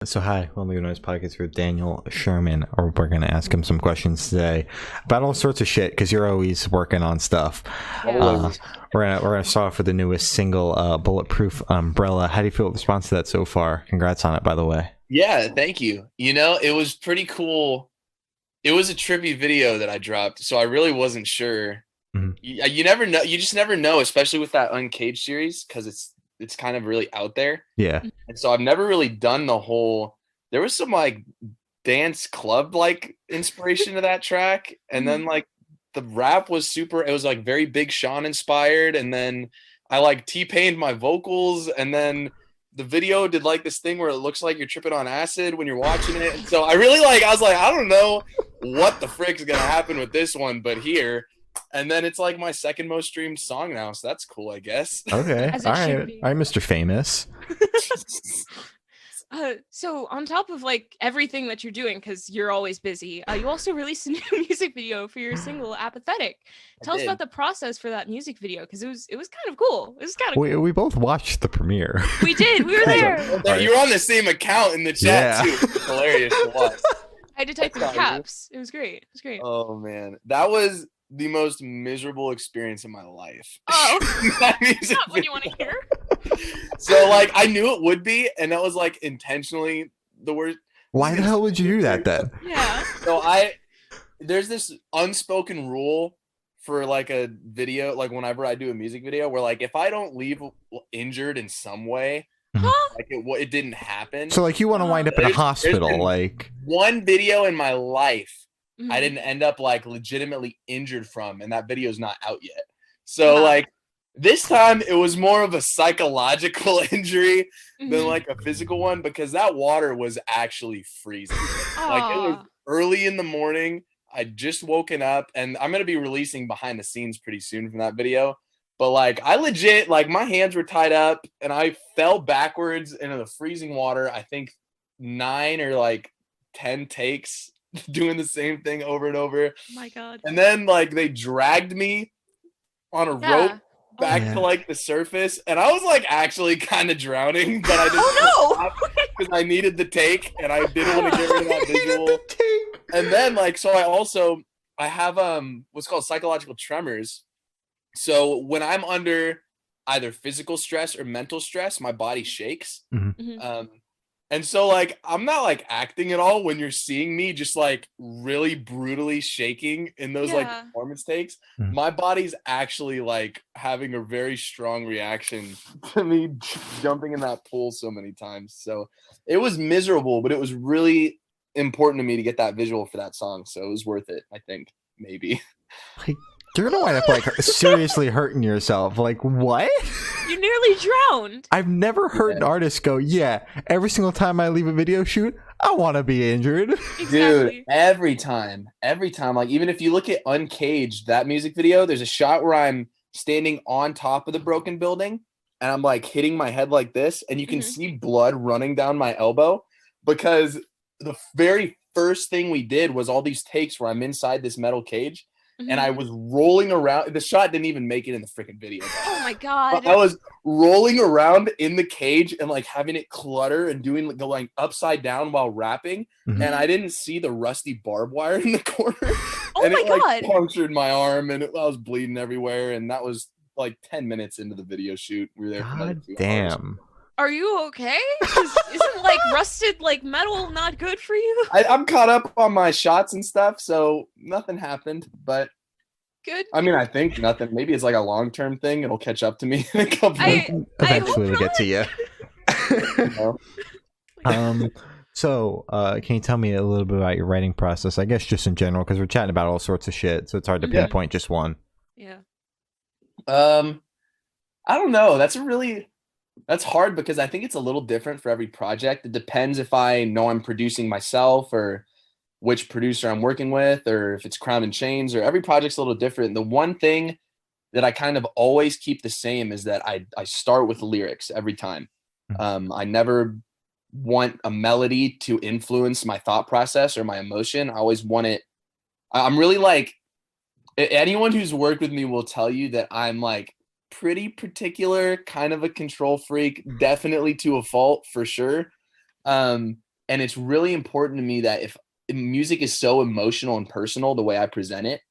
So hi, Lonely Noise Podcast with Daniel Sherman. Or we're going to ask him some questions today about all sorts of shit because you're always working on stuff. Yeah. We're gonna start off with the newest single, Bulletproof Umbrella. How do you feel with the response to that so far? Congrats on it, by the way. Yeah, thank you. You know, it was pretty cool. It was a trippy video that I dropped, so I really wasn't sure. Mhm. You never know. You just never know, especially with that Uncaged series, because it's kind of really out there. Yeah. And so I've never really done the whole. There was some like dance club like inspiration to that track, and then like the rap was super. It was like very Big Sean inspired, and then I like T-Pained my vocals, and then the video did like this thing where it looks like you're tripping on acid when you're watching it. And so I really like. I was like, I don't know what the frick's gonna happen with this one, but here. And then it's like my second most streamed song now, so that's cool, I guess. Okay. As it All should right. be. All right, Mr. Famous. So on top of like everything that you're doing, because you're always busy, you also released a new music video for your single "Apathetic." Tell us did. about the process for that music video, because it was kind of cool. It was kind of We both watched the premiere. we did. We were there. You're on the same account in the chat Yeah. too. It's hilarious to watch. I had to type in That's how it caps. It was great. It was great. Oh man, that was the most miserable experience in my life. Oh, That music not what you want to video. hear. So like I knew it would be, and that was like intentionally the worst. Why the hell would you do that then? Yeah. So there's this unspoken rule for like a video, like whenever I do a music video, where like if I don't leave injured in some way, Huh? like it didn't happen. So, like, you want to wind up in a There's hospital, been like... one video in my life Mhm. I didn't end up like legitimately injured from, and that video is not out yet. So Wow. like this time it was more of a psychological injury than Mhm. like a physical one, because that water was actually freezing. Like it was Aw. early in the morning. I'd just woken up, and I'm gonna be releasing behind the scenes pretty soon from that video. But like I legit, like my hands were tied up and I fell backwards into the freezing water. I think 9 or like 10 takes doing the same thing over and over. Oh my God. And then like they dragged me on a rope Yeah. back Yeah. to like the surface, and I was like actually kind of drowning, but I didn't Oh because I needed the take and I didn't want to get rid of that visual. Take. And then like so I have what's called psychological tremors. So when I'm under either physical stress or mental stress, my body shakes. Mhm. And so like I'm not like acting at all when you're seeing me just like really brutally shaking in those like Yeah. performance takes. Mhm. My body's actually like having a very strong reaction to me jumping in that pool so many times. So it was miserable, but it was really important to me to get that visual for that song. So it was worth it, I think, maybe. Like, you're gonna wind up like seriously hurting yourself. Like, what? You nearly drowned. I've never heard an artist go, yeah, every single time I leave a video shoot, I want to be injured. Exactly. Dude, every time, like even if you look at Uncaged, that music video, there's a shot where I'm standing on top of the broken building and I'm like hitting my head like this, and you can Mhm. see blood running down my elbow, because the very first thing we did was all these takes where I'm inside this metal cage and I Mhm. was rolling around. The shot didn't even make it in the freaking video. Oh my God. I was rolling around in the cage and like having it clutter and going upside down while rapping, Mhm. and I didn't see the rusty barbed wire in the corner. Oh And my it like God. punctured my arm, and I was bleeding everywhere. And that was like 10 minutes into the video shoot. We were there for another God 2 hours. damn. Are you okay? 'Cause isn't like rusted like metal not good for you? I'm caught up on my shots and stuff, so nothing happened. But Good. I mean, I think nothing. Maybe it's like a long-term thing. It'll catch up to me in a couple I- months. Eventually hope it'll get to you. You know? So, can you tell me a little bit about your writing process? I guess just in general, because we're chatting about all sorts of shit, so it's hard to Yeah. pinpoint just one. Yeah. I don't know. That's hard, because I think it's a little different for every project. It depends if I know I'm producing myself or which producer I'm working with, or if it's Crown and Chains, or every project's a little different. The one thing that I kind of always keep the same is that I start with lyrics every time. I never want a melody to influence my thought process or my emotion. I always want it. I'm really like, anyone who's worked with me will tell you that I'm like pretty particular, kind of a control freak, definitely to a fault for sure. And it's really important to me that if music is so emotional and personal, the way I present it,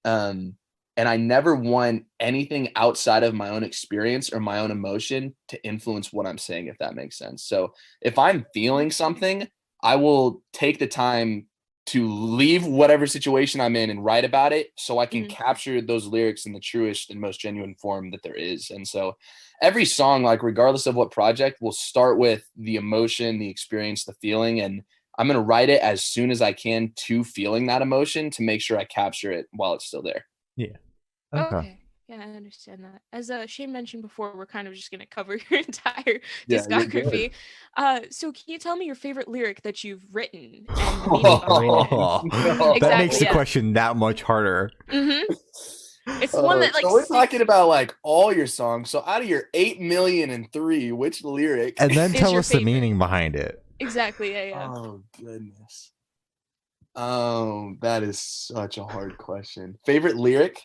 and I never want anything outside of my own experience or my own emotion to influence what I'm saying, if that makes sense. So if I'm feeling something, I will take the time to leave whatever situation I'm in and write about it so I can capture those lyrics in the truest and most genuine form that there is. And so every song, like regardless of what project, will start with the emotion, the experience, the feeling, and I'm going to write it as soon as I can to feeling that emotion to make sure I capture it while it's still there. Yeah. Okay. Yeah, I understand that. As Shane mentioned before, we're kind of just going to cover your entire Yeah, discography. So can you tell me your favorite lyric that you've written and the meaning behind it? That Exactly, makes the question that much harder. It's the one that like. So we're talking about like all your songs. So out of your 8,000,003, which lyric? And then is tell your us the favorite? meaning behind it. Exactly. Yeah. Oh goodness. That is such a hard question. Favorite lyric?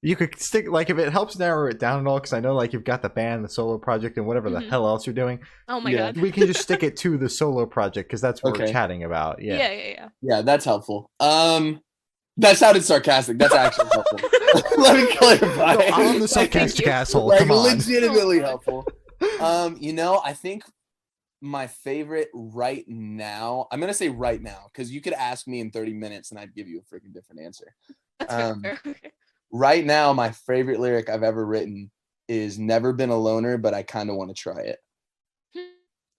You could stick, like, if it helps narrow it down at all, because I know, like, you've got the band, the solo project, and whatever the hell else you're doing. Oh my god. We can just stick it to the solo project, because that's what we're chatting about. Yeah. Yeah, that's helpful. That sounded sarcastic. That's actually helpful. Let me clarify. No, I'm the sarcastic asshole. Like, Come on. legitimately helpful. I think my favorite right now, I'm gonna say right now, because you could ask me in 30 minutes and I'd give you a freaking different answer. That's fair. Right now, my favorite lyric I've ever written is "Never Been a Loner, but I kind of want to try it."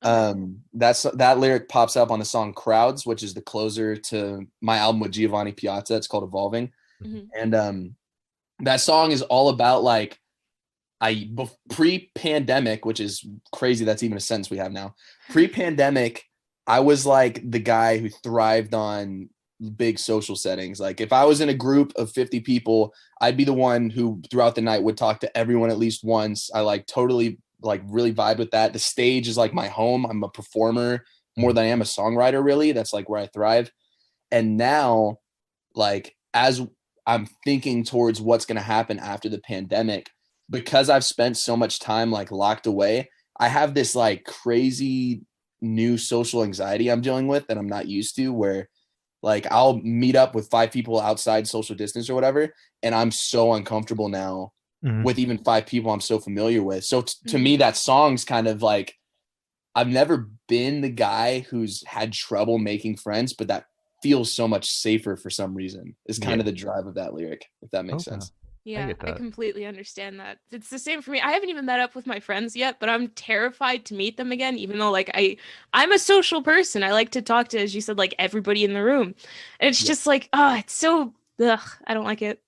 That lyric pops up on the song "Crowds," which is the closer to my album with Giovanni Piazza. It's called "Evolving," and that song is all about like pre-pandemic, which is crazy. That's even a sentence we have now. Pre-pandemic, I was like the guy who thrived on big social settings. Like if I was in a group of 50 people, I'd be the one who throughout the night would talk to everyone at least once. I like totally like really vibe with that. The stage is like my home. I'm a performer more than I am a songwriter, really. That's like where I thrive. And now, like as I'm thinking towards what's going to happen after the pandemic, because I've spent so much time like locked away, I have this like crazy new social anxiety I'm dealing with that I'm not used to, where like I'll meet up with 5 people outside social distance or whatever, and I'm so uncomfortable now with even 5 people I'm so familiar with. So to me, that song's kind of like, I've never been the guy who's had trouble making friends, but that feels so much safer for some reason. Is kind of the drive of that lyric, if that makes sense. Yeah, I completely understand that. It's the same for me. I haven't even met up with my friends yet, but I'm terrified to meet them again, even though like I'm a social person. I like to talk to, as you said, like everybody in the room. And it's just like, it's so I don't like it.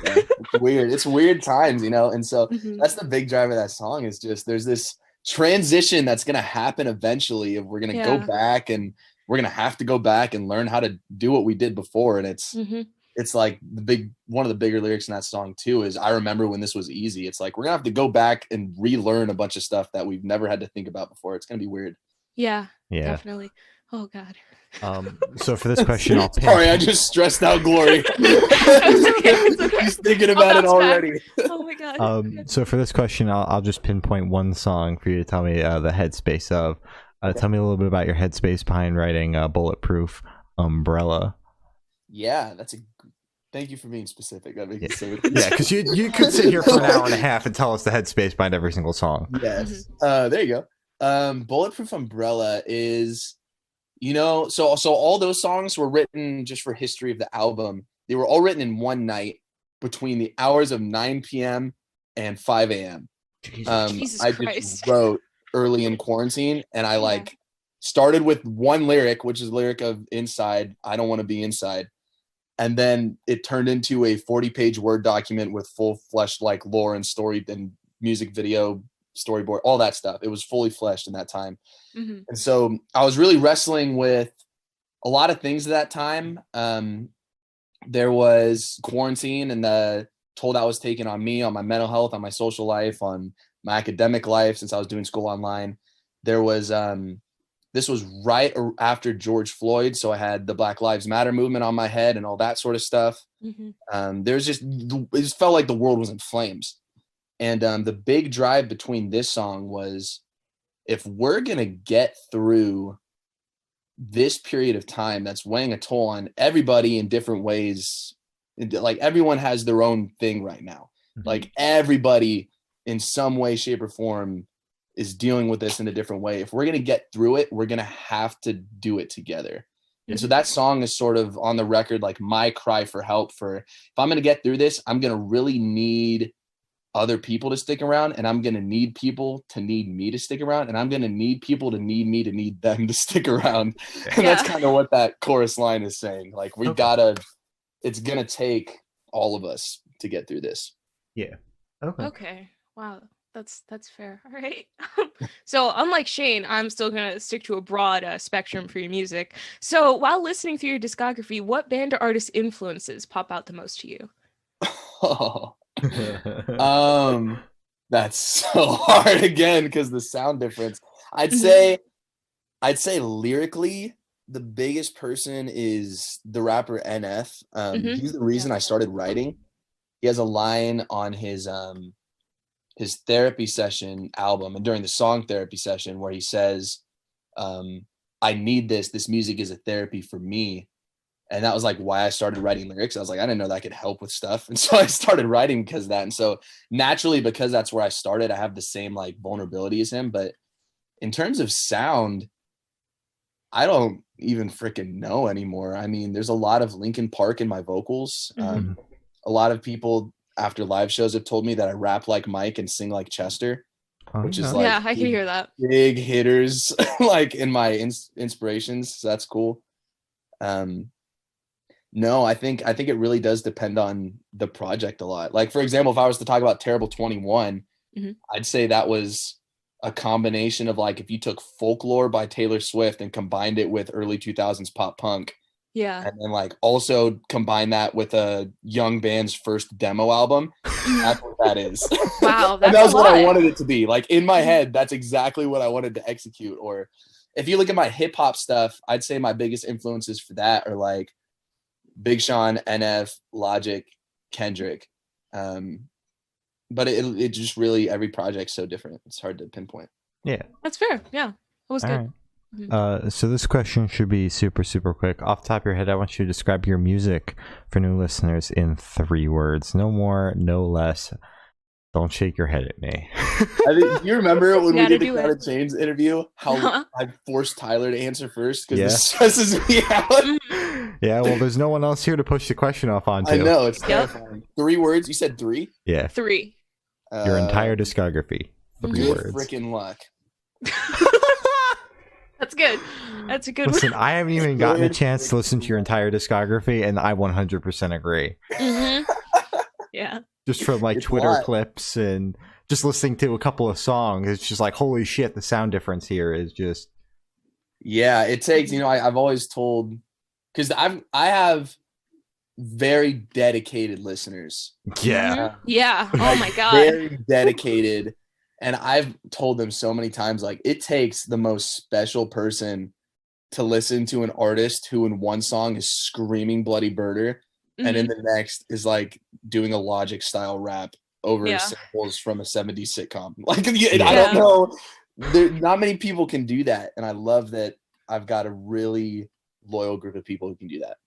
Yeah, it's weird. It's weird times, and so that's the big drive of that song, is just there's this transition that's gonna happen eventually if we're gonna go back, and we're gonna have to go back and learn how to do what we did before. And it's like one of the bigger lyrics in that song too is, I remember when this was easy. It's like we're gonna have to go back and relearn a bunch of stuff that we've never had to think about before. It's gonna be weird. Yeah, definitely. Oh god. So for this question, I'll sorry, I just stressed out Glory. It's okay. He's thinking about it already. Oh my god. So for this question, I'll just pinpoint one song for you to tell me the headspace of. Tell me a little bit about your headspace behind writing Bulletproof Umbrella. Yeah, thank you for being specific. That makes it so yeah, because you could sit here for an hour and a half and tell us the headspace behind every single song. Yes. There you go. Bulletproof Umbrella is, so all those songs were written just for history of the album. They were all written in one night between the hours of 9 p.m. and 5 a.m. Jesus I Christ. just wrote early in quarantine, and I started with one lyric, which is the lyric of "Inside, I don't want to be inside." And then it turned into a 40-page Word document with full-fleshed like lore and story and music video, storyboard, all that stuff. It was fully fleshed in that time. And so I was really wrestling with a lot of things at that time. There was quarantine and the toll that was taken on me, on my mental health, on my social life, on my academic life, since I was doing school online. There was this was right after George Floyd, so I had the Black Lives Matter movement on my head and all that sort of stuff. There's it just felt like the world was in flames. And the big drive between this song was, if we're going to get through this period of time that's weighing a toll on everybody in different ways, like everyone has their own thing right now. Like everybody in some way, shape, or form is dealing with this in a different way. If we're going to get through it, we're going to have to do it together. And so that song is sort of on the record, like my cry for help for, if I'm going to get through this, I'm going to really need other people to stick around, and I'm going to need people to need me to stick around, and I'm going to need people to need me to need them to stick around. And that's kind of what that chorus line is saying. Like we gotta, it's going to take all of us to get through this. Yeah. Okay. Wow. That's fair. All right. So unlike Shane, I'm still going to stick to a broad spectrum for your music. So while listening through your discography, what band or artist influences pop out the most to you? That's so hard again because the sound difference. I'd say lyrically, the biggest person is the rapper NF. He's the reason I started writing. He has a line on his therapy session album and during the song therapy session where he says, I need this music is a therapy for me. And that was like why I started writing lyrics. I was like, I didn't know that could help with stuff. And so I started writing because of that. And so naturally, because that's where I started, I have the same like vulnerability as him. But in terms of sound, I don't even freaking know anymore. I mean, there's a lot of Linkin Park in my vocals. A lot of people after live shows have told me that I rap like Mike and sing like Chester, which is like, I can hear that. Big hitters like in my inspirations. So that's cool. No, I think it really does depend on the project a lot. Like, for example, if I was to talk about Terrible 21, I'd say that was a combination of like, if you took Folklore by Taylor Swift and combined it with early 2000s pop punk. Yeah. And then like also combine that with a young band's first demo album. That's what that is. Wow. That's and that was what I lot. wanted it to be. Like in my head, that's exactly what I wanted to execute. Or if you look at my hip hop stuff, I'd say my biggest influences for that are like Big Sean, NF, Logic, Kendrick. But it just really, every project's so different. It's hard to pinpoint. Yeah. That's fair. Yeah. That was good. Right. So this question should be super, super quick. Off the top of your head, I want you to describe your music for new listeners in 3 words. No more, no less. Don't shake your head at me. You remember when we did the Gotta Crowded Chains interview, how I forced Tyler to answer first because this stresses me out? Yeah, well, there's no one else here to push the question off onto. I know, it's terrifying. 3 words? You said 3? Yeah. 3. Your entire discography. 3 words. Freaking luck. That's good. That's a good Listen, one. I haven't even gotten a chance to listen to your entire discography, and I 100% agree. Yeah. Just from like Twitter clips and just listening to a couple of songs, it's just like, holy shit, the sound difference here is just. Yeah, it takes, I've always told, because I have very dedicated listeners. Yeah. Yeah. Oh my God. Very dedicated. And I've told them so many times, like, it takes the most special person to listen to an artist who in one song is screaming bloody murder and in the next is like doing a Logic style rap over samples from a 70s sitcom. Like, I don't know. Not many people can do that. And I love that I've got a really loyal group of people who can do that.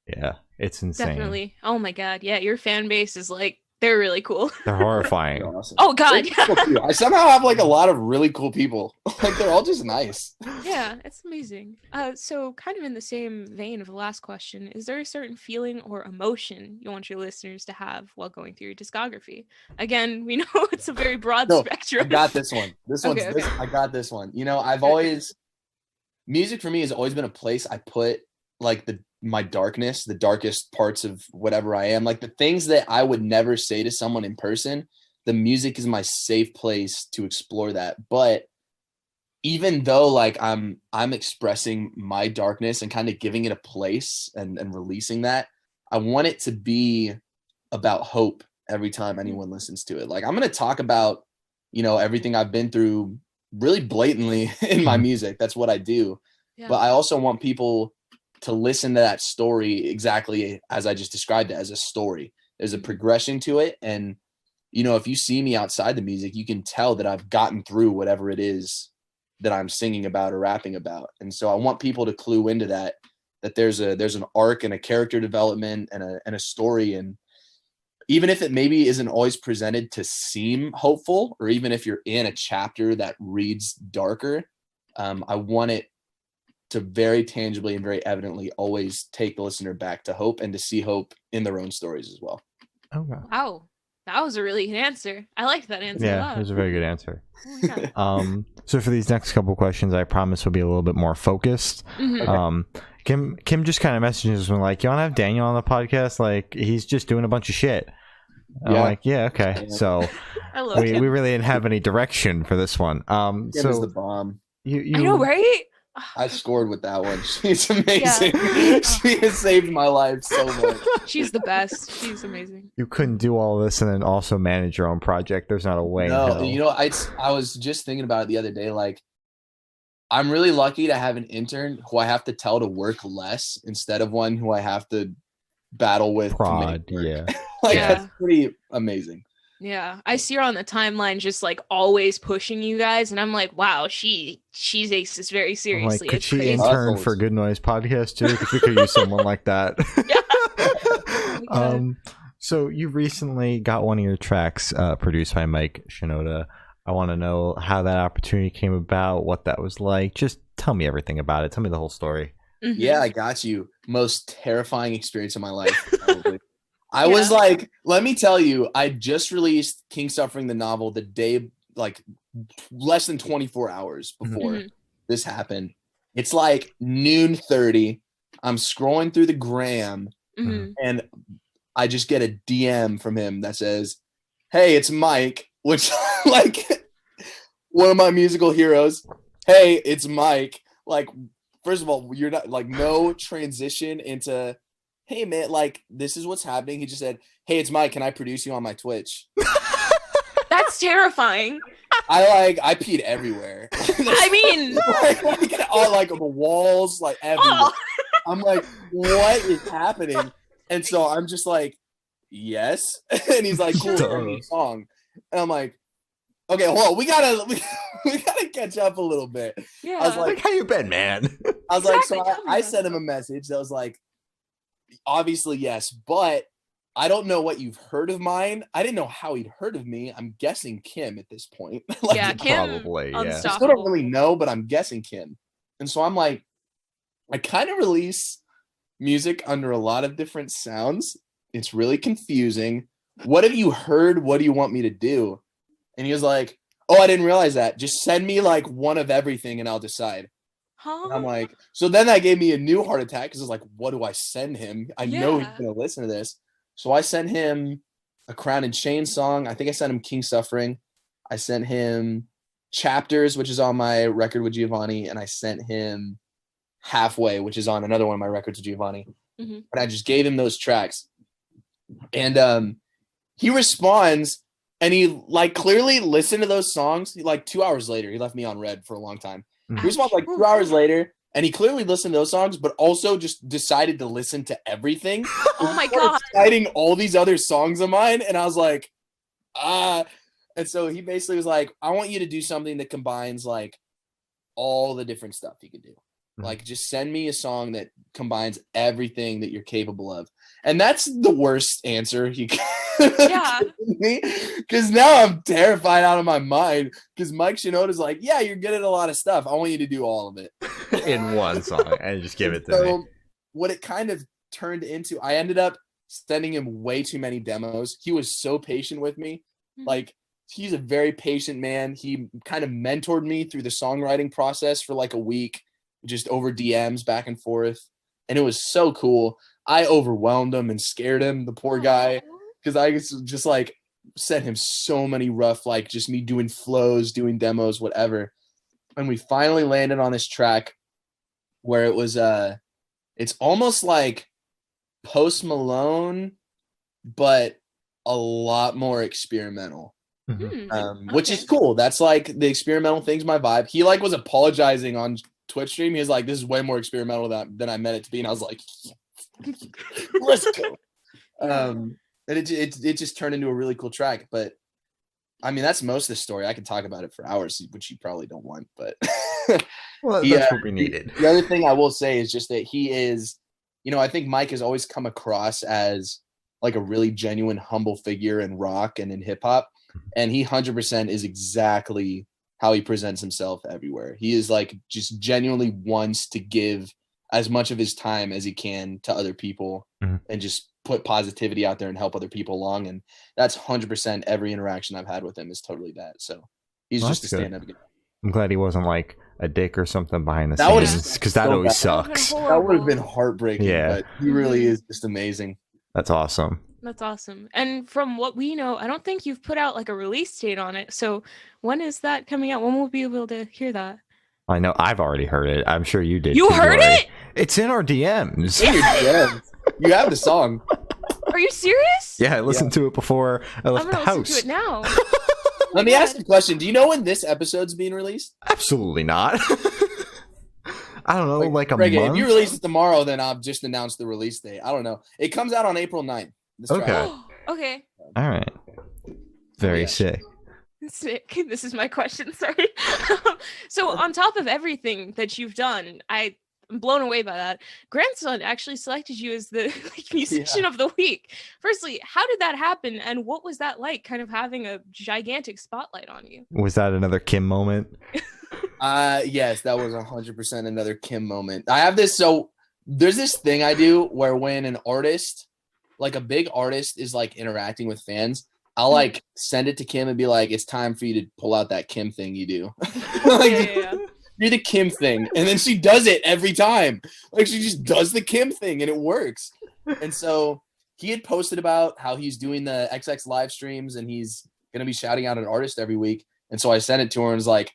Yeah, it's insane. Definitely. Oh my God. Yeah, your fan base is like, they're really cool. They're horrifying. They're awesome. Oh God. Cool. I somehow have like a lot of really cool people. Like they're all just nice. Yeah, it's amazing. So kind of in the same vein of the last question, is there a certain feeling or emotion you want your listeners to have while going through your discography? Again, we know it's a very broad spectrum. I got this one. I got this one. I've always, music for me has always been a place I put like my darkness, the darkest parts of whatever I am, like the things that I would never say to someone in person. The music is my safe place to explore that. But even though like I'm expressing my darkness and kind of giving it a place and releasing that, I want it to be about hope every time anyone listens to it. Like I'm going to talk about, everything I've been through really blatantly in my music. That's what I do. Yeah. But I also want people to listen to that story exactly as I just described it, as a story. There's a progression to it. And, if you see me outside the music, you can tell that I've gotten through whatever it is that I'm singing about or rapping about. And so I want people to clue into that there's an arc and a character development and a story. And even if it maybe isn't always presented to seem hopeful, or even if you're in a chapter that reads darker, I want it to very tangibly and very evidently always take the listener back to hope and to see hope in their own stories as well. Okay. Wow. That was a really good answer. I liked that answer a Yeah, lot. it was a very good answer. Oh my God. So for these next couple questions, I promise will be a little bit more focused. Mhm. Kim just kind of messages me like, "You want to have Daniel on the podcast? Like, he's just doing a bunch of shit." I'm like, "Yeah, okay." So I love we Kim. really didn't have any direction for this one. Kim is So the bomb. you I know, right? I scored with that one. She's amazing. Yeah. She has saved my life so much. She's the best. She's amazing. You couldn't do all this and then also manage your own project. There's not a way. in No, hell. you know, I was just thinking about it the other day. Like, I'm really lucky to have an intern who I have to tell to work less instead of one who I have to battle with. to Prod, make work. yeah. Like, Yeah. that's pretty amazing. Yeah. I see her on the timeline just like always pushing you guys, and I'm like, wow, she takes this very I'm like, seriously. could It's she crazy. intern Hustles. for Good Noise Podcast too? Because we could use someone like that. Oh my God. So you recently got one of your tracks produced by Mike Shinoda. I want to know how that opportunity came about, what that was like. Just tell me everything about it. Tell me the whole story. Mhm. Yeah, I got you. Most terrifying experience of my life, probably. I Yeah. was like, let me tell you, I just released King Suffering the novel the day, like less than 24 hours before Mhm. this happened. It's like noon 30. I'm scrolling through the gram Mhm. and I just get a DM from him that says, "Hey, it's Mike," which like one of my musical heroes. Hey, it's Mike. Like, first of all, you're not like no transition into, hey man, like this is what's happening. He just said, "Hey, it's Mike. Can I produce you on my Twitch?" That's terrifying. I peed everywhere. I mean, like all like the walls, like everywhere. oh, I'm like, what is happening? And so I'm just like, yes. And he's like, cool, Duh. tell me a song. And I'm like, okay, hold on, we gotta catch up a little bit. yeah. I was like, how you been, man? I was like, Exactly, so tell me I about sent him a message that was like, obviously yes, but I don't know what you've heard of mine. I didn't know how he'd heard of me. I'm guessing Kim at this point. Like, yeah, Kim, Probably, yeah. I still unstoppable. don't really know, but I'm guessing Kim. And so I'm like, I kind of release music under a lot of different sounds. It's really confusing. What have you heard? What do you want me to do? And he was like, oh, I didn't realize that. Just send me like one of everything and I'll decide. And I'm Huh? like, so then that gave me a new heart attack because it's like, what do I send him? I know he's Yeah. going to listen to this. So I sent him a Crown and Chain song. I think I sent him King Suffering. I sent him Chapters, which is on my record with Giovanni. And I sent him Halfway, which is on another one of my records with Giovanni. Mhm. And I just gave him those tracks. And he responds and he like clearly listened to those songs. Like 2 hours later, he left me on red for a long time. Mhm. He responds like 2 hours later, and he clearly listened to those songs, but also just decided to listen to everything. Oh my He started God. citing all these other songs of mine, and I was like, And so he basically was like, I want you to do something that combines like all the different stuff you could do. Mhm. Like, just send me a song that combines everything that you're capable of. And that's the worst answer he could Yeah. give me, because now I'm terrified out of my mind because Mike Shinoda's like, yeah, you're good at a lot of stuff. I want you to do all of it. In one song and just give it to me. So what it kind of turned into, I ended up sending him way too many demos. He was so patient with me. Mhm. Like, he's a very patient man. He kind of mentored me through the songwriting process for like a week, just over DMs back and forth. And it was so cool. I overwhelmed him and scared him, the poor guy, Aw. because I just like sent him so many rough, like just me doing flows, doing demos, whatever. And we finally landed on this track where it was it's almost like Post Malone, but a lot more experimental. Mhm. Which is Okay. cool. That's like the experimental thing's my vibe. He like was apologizing on Twitch stream. He was like, this is way more experimental than I meant it to be. And I was like, let's go. And it just turned into a really cool track. But I mean, that's most of the story. I could talk about it for hours, which you probably don't want, but Well, He, that's what we needed. The other thing I will say is just that he is, I think Mike has always come across as like a really genuine, humble figure in rock and in hip hop. And he 100% is exactly how he presents himself everywhere. He is like just genuinely wants to give as much of his time as he can to other people and just put positivity out there and help other people along. And that's 100% every interaction I've had with him is totally that. So he's just a stand-up guy. I'm glad he wasn't like a dick or something behind the That would've scenes, because that so always bad. sucks. That would have been heartbreaking, Yeah. but he really is just amazing. That's awesome. That's awesome. And from what we know, I don't think you've put out like a release date on it. So when is that coming out? When will we be able to hear that? I know I've already heard it. I'm sure you did. You too, heard Dory. it? It's in our DMs. You have the song. Are you serious? Yeah, I listened to it before I left I'm the gonna house. listen to it now. Let me ask you a question. Do you know when this episode's being released? Absolutely not. I don't know, like a Reggae, month? if you release it tomorrow, then I'll just announce the release date. I don't know. It comes out on April 9th. This Okay. track. Okay. All right. Very sick. Sick. This is my question. Sorry. So on top of everything that you've done, I'm blown away by that. Grandson actually selected you as the musician of the week. Firstly, how did that happen, and what was that like, kind of having a gigantic spotlight on you? Was that another Kim moment? Yes, that was 100% another Kim moment. I have this. So there's this thing I do where when an artist, like a big artist, is like interacting with fans, I'll like send it to Kim and be like, "It's time for you to pull out that Kim thing you do." You're the Kim thing. And then she does it every time. Like she just does the Kim thing and it works. And so he had posted about how he's doing the XX live streams and he's going to be shouting out an artist every week. And so I sent it to her and was like,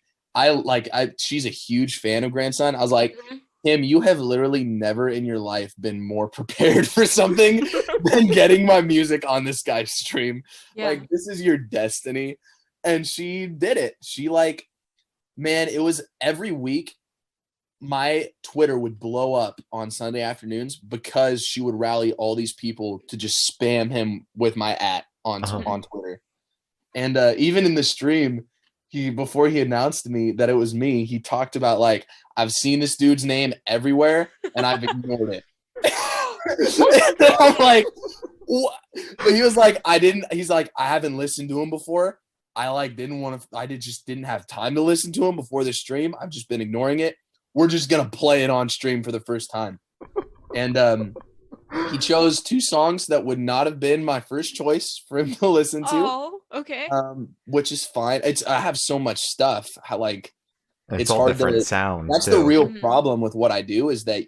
she's a huge fan of Grandson. I was like, Kim, you have literally never in your life been more prepared for something than getting my music on this guy's stream. Yeah. Like, this is your destiny. And she did it. She man, it was every week my Twitter would blow up on Sunday afternoons because she would rally all these people to just spam him with my on Twitter. And even in the stream, before he announced to me that it was me, he talked about like, I've seen this dude's name everywhere and I've ignored it. And I'm like, what? But he was like, he's like, I haven't listened to him before. I just didn't have time to listen to him before the stream. I've just been ignoring it. We're just going to play it on stream for the first time. And he chose two songs that would not have been my first choice for him to listen to. Oh, okay. Which is fine. I have so much stuff. It's all hard different to sounds. That's the real problem with what I do is that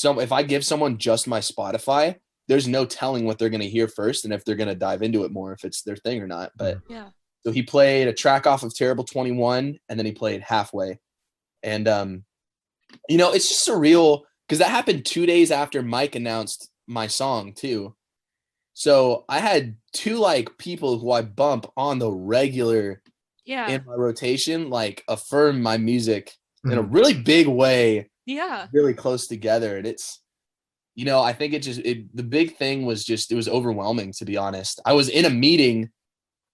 if I give someone just my Spotify, there's no telling what they're going to hear first and if they're going to dive into it more, if it's their thing or not. But yeah. So he played a track off of Terrible 21 and then he played Halfway. And, it's just surreal because that happened 2 days after Mike announced my song too. So I had two people who I bump on the regular in my rotation, affirm my music in a really big way. Yeah. Really close together. And it's, I think the big thing was just, it was overwhelming, to be honest. I was in a meeting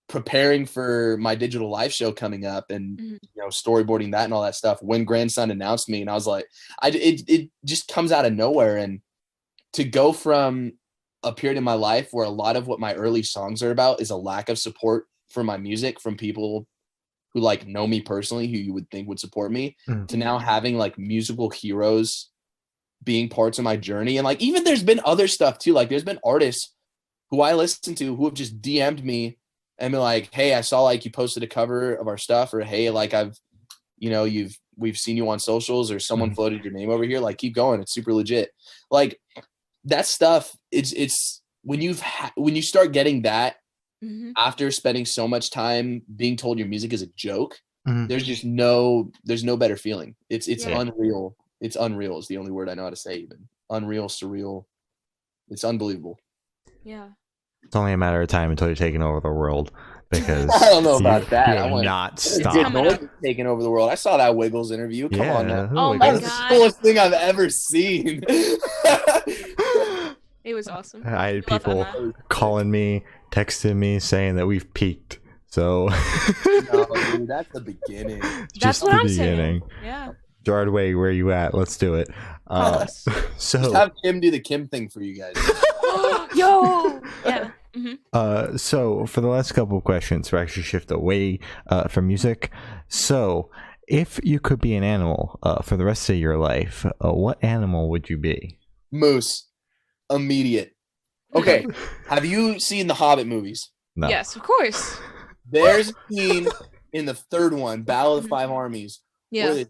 preparing for my digital live show coming up and storyboarding that and all that stuff when Grandson announced me, and I was like, it just comes out of nowhere. And to go from a period in my life where a lot of what my early songs are about is a lack of support for my music from people who know me personally, who you would think would support me, to now having musical heroes being parts of my journey. And even there's been other stuff too. There's been artists who I listen to who have just DM'd me and be like, hey, I saw you posted a cover of our stuff, or hey, we've seen you on socials, or someone floated your name over here. Keep going. It's super legit. That stuff. It's when you start getting that after spending so much time being told your music is a joke, there's no better feeling. It's unreal. It's unreal is the only word I know how to say. Even unreal, surreal. It's unbelievable. Yeah. It's only a matter of time until you're taking over the world, because I don't know about that. I will not stop. Taking over the world. I saw that Wiggles interview. Come on now. Oh my God. That's the coolest thing I've ever seen. It was awesome. I had people calling me, texting me, saying that we've peaked. So No, dude, that's the beginning. That's just what the I'm beginning. saying. Yeah. Gerard Way, where you at? Let's do it. Just So have Kim do the Kim thing for you guys. Yo. Yeah. so for the last couple of questions, we actually shift away from music. So if you could be an animal for the rest of your life, what animal would you be? Moose. Immediate. Okay. Have you seen the Hobbit movies? No. Yes, of course. There's a scene in the third one, Battle of the Five Armies, where Yeah. this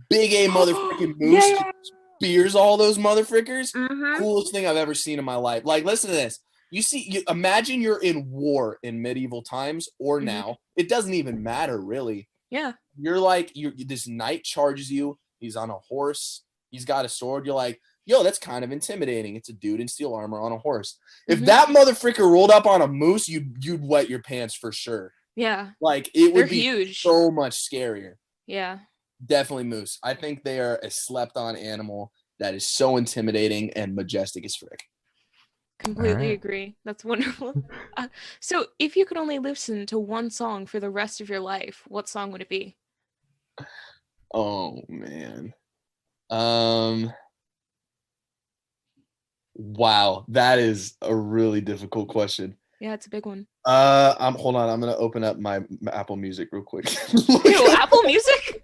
big A motherfucking moose Yeah. just spears all those motherfuckers. Mhm. Coolest thing I've ever seen in my life. Like, listen to this. Imagine you're in war in medieval times or now. It doesn't even matter, really. Yeah. You're like, this knight charges you. He's on a horse. He's got a sword. You're like, yo, that's kind of intimidating. It's a dude in steel armor on a horse. If that motherfucker rolled up on a moose, you'd wet your pants for sure. Yeah. Like, it would They're be huge. so much scarier. Yeah. Definitely moose. I think they are a slept-on animal that is so intimidating and majestic as frick. Completely right. agree. That's wonderful. So if you could only listen to one song for the rest of your life, what song would it be? Oh, man. Wow, that is a really difficult question. Yeah, it's a big one. Hold on. I'm gonna open up my Apple Music real quick. Ew, Apple Music?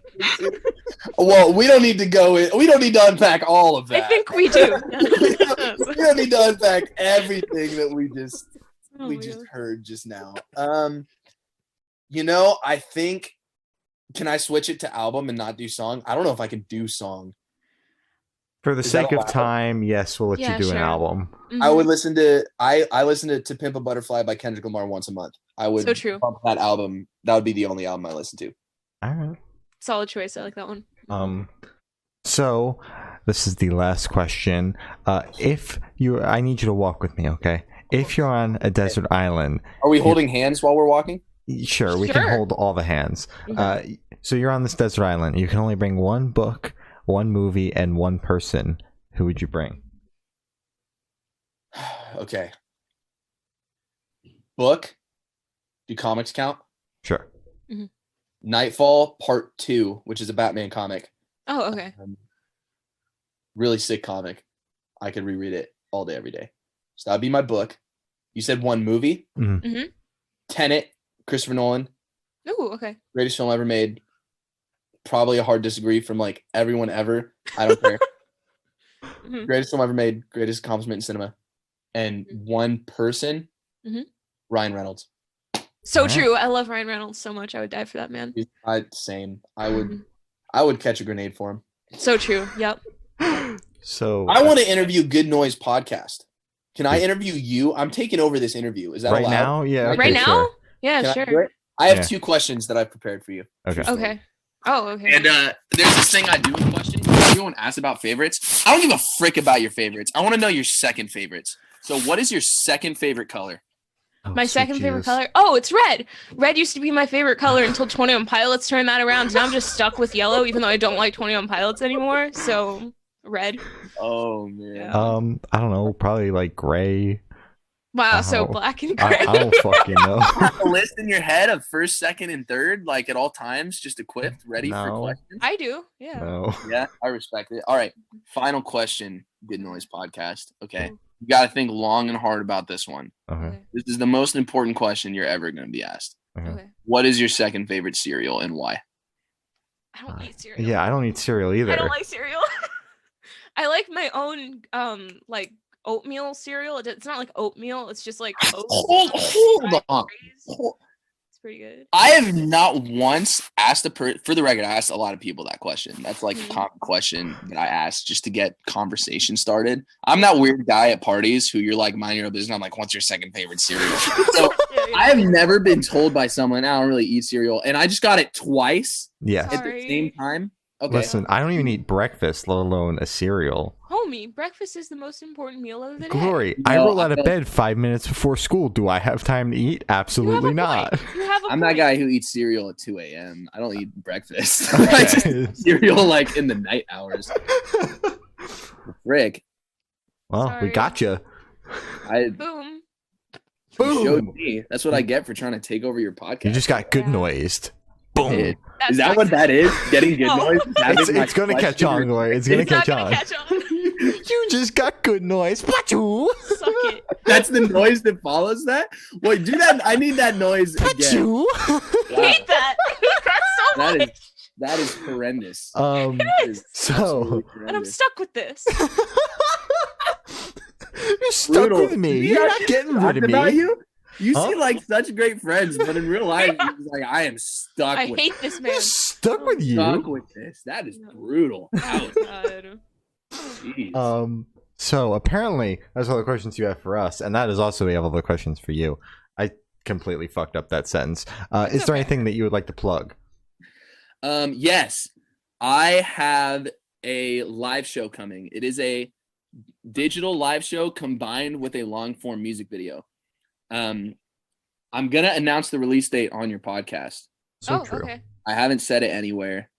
Well, we don't need to go in. We don't need to unpack all of that. I think we do. We don't need to unpack everything that we just Oh my God. heard just now. I think. Can I switch it to album and not do song? I don't know if I can do song. For the Is that sake of allowed? time, yes, we'll let Yeah, you do an sure. album. Mhm. I would listen to I listen to Pimp a Butterfly by Kendrick Lamar once a month. I would So true. bump that album. That would be the only album I listen to. All right. Solid choice. I like that one. So this is the last question. I need you to walk with me, okay? If you're on a desert island, Are we holding hands while we're walking? sure, we can Sure. hold all the hands. Okay. So you're on this desert island. You can only bring one book, one movie, and one person. Who would you bring? Okay. Book. Do comics count? Sure. Nightfall Part 2, which is a Batman comic. Oh, okay. Really sick comic. I could reread it all day, every day. So that'd be my book. You said one movie. Tenet, Christopher Nolan, Ooh, okay. greatest film ever made. Probably a hard disagree from like everyone ever. I don't care. Mhm. Greatest film ever made, greatest accomplishment in cinema. And one person, Ryan Reynolds. So Alright. true. I love Ryan Reynolds so much. I would die for that man. Same. I would catch a grenade for him. So true. Yep. So I want to interview Good Noise Podcast. Can I interview you? I'm taking over this interview. Is that right allowed? now, yeah. Right okay, Right now? sure. Yeah, Can I do sure. it? I have Yeah. 2 questions that I've prepared for you. Okay. Okay. Oh, okay. And there's this thing I do with questions. Everyone asks about favorites. I don't give a frick about your favorites. I want to know your second favorites. So what is your second favorite color? Oh, My sweet second favorite Jesus. color? Oh, it's red. Red used to be my favorite color until 21 Pilots turned that around. Now I'm just stuck with yellow, even though I don't like 21 Pilots anymore. So, red. Oh, man. Yeah. I don't know. Probably like gray. Wow, so Oh. black and I gray. don't fucking know. Have a list in your head of first, second, and third, like at all times, just equipped, ready for No. questions? I do. Yeah. No. Yeah, I respect it. All right. Final question, Good Noise Podcast. Okay. You got to think long and hard about this one. Okay. Okay. This is the most important question you're ever going to be asked. Okay. Okay. What is your second favorite cereal and why? I don't eat cereal. Yeah, I don't eat cereal either. I don't like cereal. I like my own like oatmeal cereal. It's not like oatmeal. It's just like oats. Hold fried on. grains. It's pretty good. I have not once asked for the record, I asked a lot of people that question. That's like a Mhm. common question that I ask just to get conversation started. I'm that weird guy at parties who you're like, mind your own business. I'm like, what's your second favorite cereal? So Yeah, yeah. I have never been told by someone, I don't really eat cereal. And I just got it twice Yes. at the Sorry. same time. Okay. Listen, I don't even eat breakfast, let alone a cereal. Homie, breakfast is the most important meal of the day. Glory, I No, roll out I of don't- bed 5 minutes before school. Do I have time to eat? You have a Absolutely point. not. You have a I'm that point. guy who eats cereal at 2 a.m. I don't eat breakfast. I just eat cereal like in the night hours. Frick. Well, we Sorry. got you. I Boom. You showed Boom. me. That's what I get for trying to take over your podcast. You just got good Yeah. noised. Boom. Is That's that what that is? Getting good No. noise? It's gonna catch on, Glory. It's gonna It's not catch gonna on. catch on. You just got good noise. Pachoo. Suck it. That's the noise that follows that? Wait, do that. I need that noise again. Pachoo. I hate that. That's so That much. That is horrendous. Um. That is So absolutely And I'm horrendous. stuck with this. you're stuck Brutal. with me. Did You're you not getting rid Talked of about me. you? You Huh? seem like such great friends, but in real life, he's like, I am stuck I with hate this man. You're stuck with stuck you. with this. That is No. brutal. Oh, Ouch. God. Jeez. So apparently that's all the questions you have for us, and that is also we have all the questions for you. I completely fucked up that sentence. Is there okay. anything that you would like to plug? Yes, I have a live show coming. It is a digital live show combined with a long form music video. I'm gonna announce the release date on your podcast. So Oh, true. okay. I haven't said it anywhere.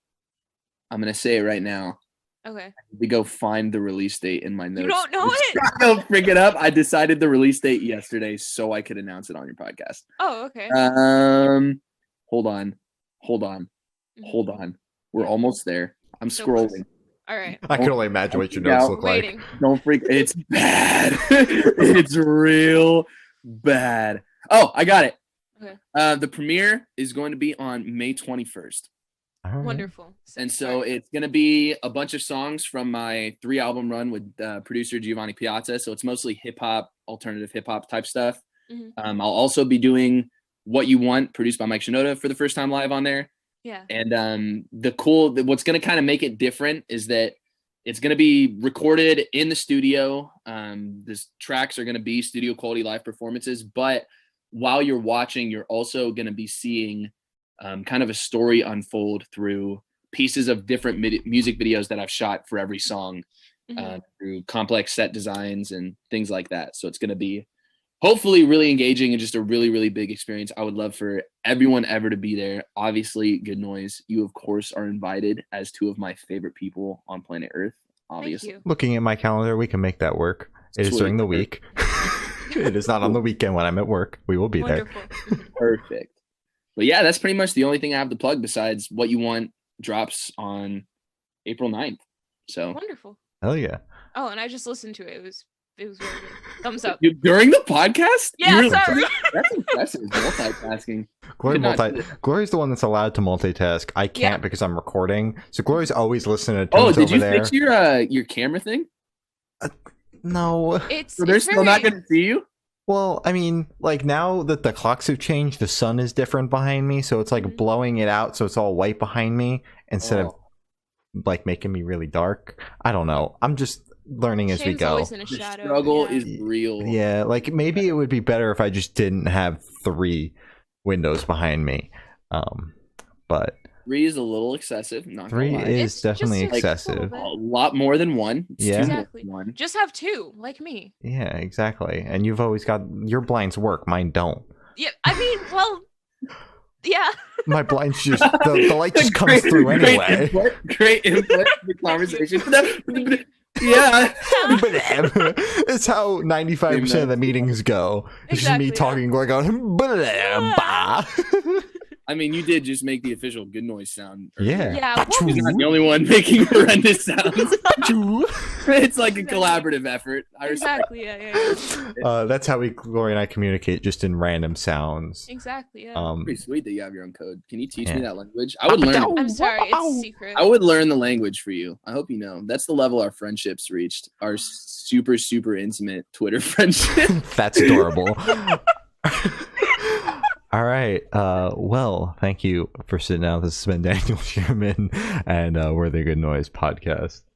I'm gonna say it right now. Okay. We go find the release date in my notes. You don't know it? Go freak it up. I decided the release date yesterday so I could announce it on your podcast. Oh, okay. Hold on. We're almost there. I'm So close. scrolling. All right. I can only imagine what your Yeah. notes look like. Waiting. Don't freak. It's bad. It's real bad. Oh, I got it. Okay. The premiere is going to be on May 21st. All right. Wonderful. And so it's going to be a bunch of songs from my 3-album run with producer Giovanni Piazza. So it's mostly hip hop, alternative hip hop type stuff. Mhm. I'll also be doing What You Want, produced by Mike Shinoda, for the first time live on there. Yeah. And what's going to kind of make it different is that it's going to be recorded in the studio. These tracks are going to be studio quality live performances, but while you're watching, you're also going to be seeing kind of a story unfold through pieces of different music videos that I've shot for every song, through complex set designs and things like that. So it's going to be hopefully really engaging and just a really, really big experience. I would love for everyone ever to be there. Obviously, Good Noise, you of course are invited as two of my favorite people on planet Earth. Thank Obviously. you. Looking at my calendar, we can make that work. It is Sweet. during the week. It is not on the weekend when I'm at work. We will be there. Wonderful. Perfect. But yeah, that's pretty much the only thing I have to plug besides What You Want drops on April 9th. So Wonderful. Hell yeah. Oh, and I just listened to it. It was very good. Thumbs up. during the podcast? Yeah, Really? sorry. That's impressive. Multitasking. Glory Could not do it. Glory's the one that's allowed to multitask. I can't Yeah. because I'm recording. So Glory's always listening to Oh, tunes did over you there. fix your camera thing? No. It's So they're it's still not very- going to see you? Well, I mean, like now that the clocks have changed, the sun is different behind me, so it's like Mhm. blowing it out so it's all white behind me instead of Oh. like making me really dark. I don't know. I'm just learning as we Shane's go. always in a The shadow. struggle yeah. is real. Yeah, like maybe it would be better if I just didn't have 3 windows behind me. But 3 is a little excessive. Not 3 gonna lie. is It's definitely just a excessive. little A lot more than 1. It's Yeah. too more Exactly. than 1. Just have 2, like me. Yeah, exactly. And you've always got your blinds work, mine don't. Yeah, I mean, well, yeah. My blinds just the light just comes through anyway. Great input in the conversation. Yeah. It's how 95% of the meetings go. It's just me Exactly, talking, going, bah. I mean, you did just make the official Good Noise sound. Yeah. Yeah, what You're not the only one making horrendous sounds. Achoo. It's like a collaborative effort. I respect. Exactly, yeah. That's how Glory and I communicate, just in random sounds. Exactly, yeah. Pretty sweet that you have your own code. Can you teach Yeah. me that language? I would learn. I'm sorry, it's secret. I would learn the language for you. I hope you know. That's the level our friendships reached. Our super, super intimate Twitter friendship. That's adorable. All right. Well, thank you for sitting down. This has been Daniel Sherman, and we're the Good Noise Podcast.